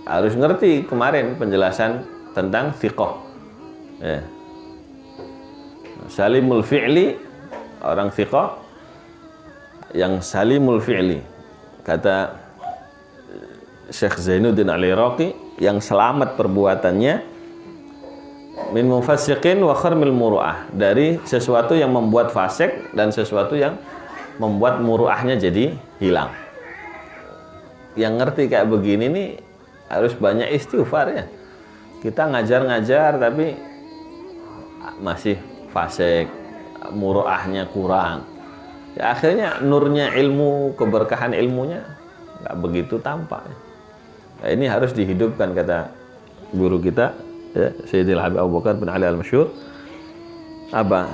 harus ngerti kemarin penjelasan tentang thiqah. Ya. Salimul fi'li, orang thiqah yang salimul fi'li. Kata Syekh Zainuddin Al-Iraqi, yang selamat perbuatannya min mufassiqin wa kharmil muru'ah, dari sesuatu yang membuat fasik dan sesuatu yang membuat muru'ahnya jadi hilang. Yang ngerti kayak begini nih harus banyak istighfar ya. Kita ngajar-ngajar tapi masih fasik, muru'ahnya kurang. Ya, akhirnya nurnya ilmu, keberkahan ilmunya nggak begitu tampak. Nah, ini harus dihidupkan, kata guru kita ya, Sayyidil Habib Abu Bakar bin Ali Al-Masyhur, apa?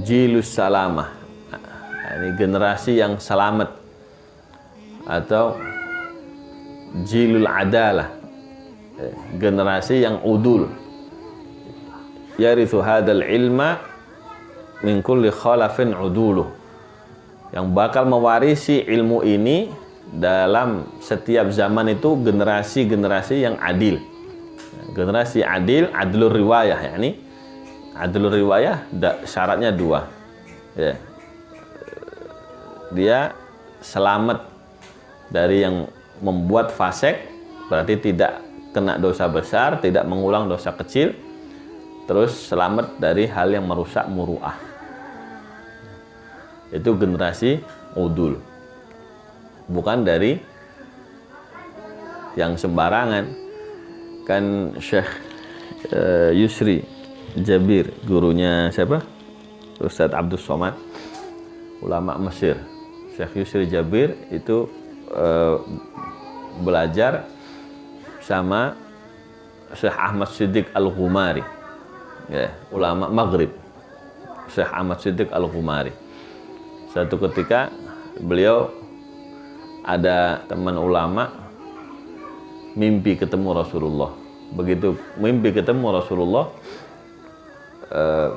Jilus salamah. Nah, ini generasi yang selamat, atau jilul adalah, generasi yang udul. Yarithu hadal ilma min kulli khalafin uduluh, yang bakal mewarisi ilmu ini dalam setiap zaman itu generasi-generasi yang adil. Generasi adil, adlur riwayah, yakni adlur riwayah syaratnya dua. Ya. Dia selamat dari yang membuat fasik, berarti tidak kena dosa besar, tidak mengulang dosa kecil, terus selamat dari hal yang merusak muru'ah. Itu generasi udul, bukan dari yang sembarangan. Kan Syekh Yusri Jabir, gurunya siapa? Ustadz Abdus Somad, ulama Mesir. Syekh Yusri Jabir itu belajar sama Syekh Ahmad Siddiq Al-Ghumari, ya, ulama Maghrib. Syekh Ahmad Siddiq Al-Ghumari. Satu ketika beliau ada teman ulama mimpi ketemu Rasulullah. Begitu mimpi ketemu Rasulullah,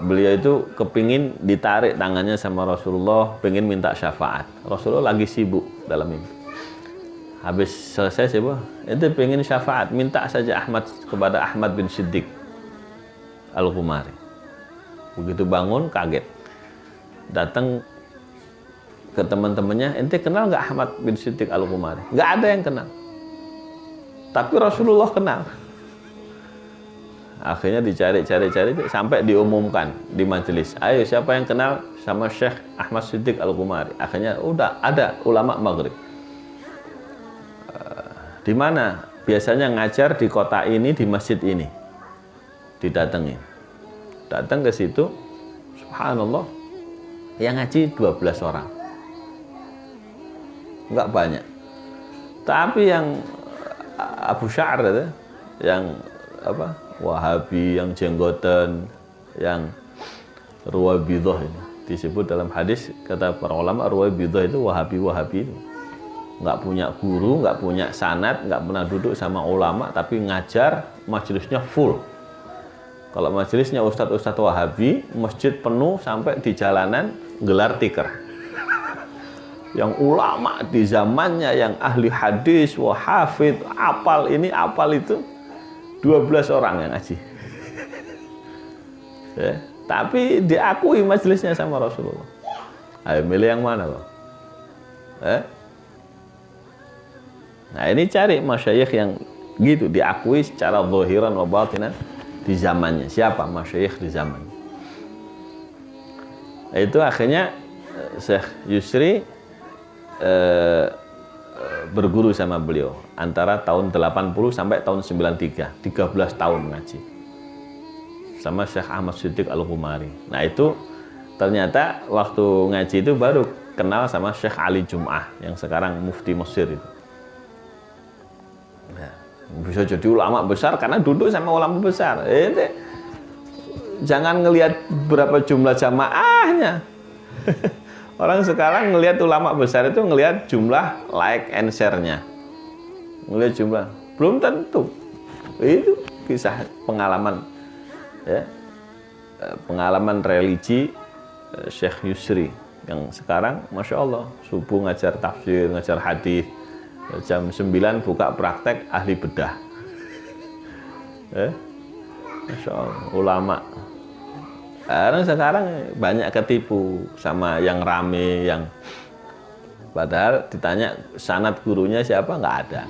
beliau itu kepingin ditarik tangannya sama Rasulullah, pengen minta syafaat. Rasulullah lagi sibuk dalam mimpi. Habis selesai siapa? Itu pengen syafaat, minta saja kepada Ahmad bin Siddiq Al-Ghumari. Begitu bangun kaget, datang ke teman-temannya, ente kenal nggak Ahmad bin Siddiq Al-Ghumari? Nggak ada yang kenal, tapi Rasulullah kenal. Akhirnya dicari sampai diumumkan di majelis, ayo siapa yang kenal sama Syekh Ahmad Siddiq Al-Ghumari? Akhirnya udah ada ulama Maghrib. Di mana? Biasanya ngajar di kota ini, di masjid ini. Didatengin. Datang ke situ, subhanallah, yang ngaji 12 orang. Enggak banyak. Tapi yang Abu Sya'ar itu, yang apa? Wahabi, yang jenggotan, yang Ruwaibidah ini. Disebut dalam hadis, kata para ulama, Ruwaibidah itu Wahabi itu. Nggak punya guru, nggak punya sanad, nggak pernah duduk sama ulama, tapi ngajar, majelisnya full. Kalau majelisnya ustadz-ustadz Wahabi, masjid penuh sampai di jalanan gelar tikar. Yang ulama di zamannya, yang ahli hadis, wahafid, apal ini, apal itu, 12 orang yang ngaji. Ya, tapi diakui majelisnya sama Rasulullah. Ayo milih yang mana, Bang? Nah, ini cari masyayikh yang gitu, diakui secara zahiran wa batinan di zamannya. Siapa masyayikh di zamannya? Nah, itu akhirnya Syekh Yusri berguru sama beliau antara tahun 80 sampai tahun 93, 13 tahun ngaji sama Syekh Ahmad Siddiq Al-Ghumari. Nah, itu ternyata waktu ngaji itu baru kenal sama Syekh Ali Jum'ah yang sekarang mufti Mesir itu. Bisa jadi ulama besar karena duduk sama ulama besar. Jangan ngelihat berapa jumlah jamaahnya. Orang sekarang ngelihat ulama besar itu ngelihat jumlah like and share-nya. Ngelihat jumlah, belum tentu. Itu kisah pengalaman, ya, pengalaman religi Syekh Yusri yang sekarang Masya Allah subuh ngajar tafsir, ngajar hadis, jam 9 buka praktek ahli bedah. Masya Allah, ulama. Sekarang banyak ketipu sama yang rame, yang padahal ditanya sanad gurunya siapa, nggak ada.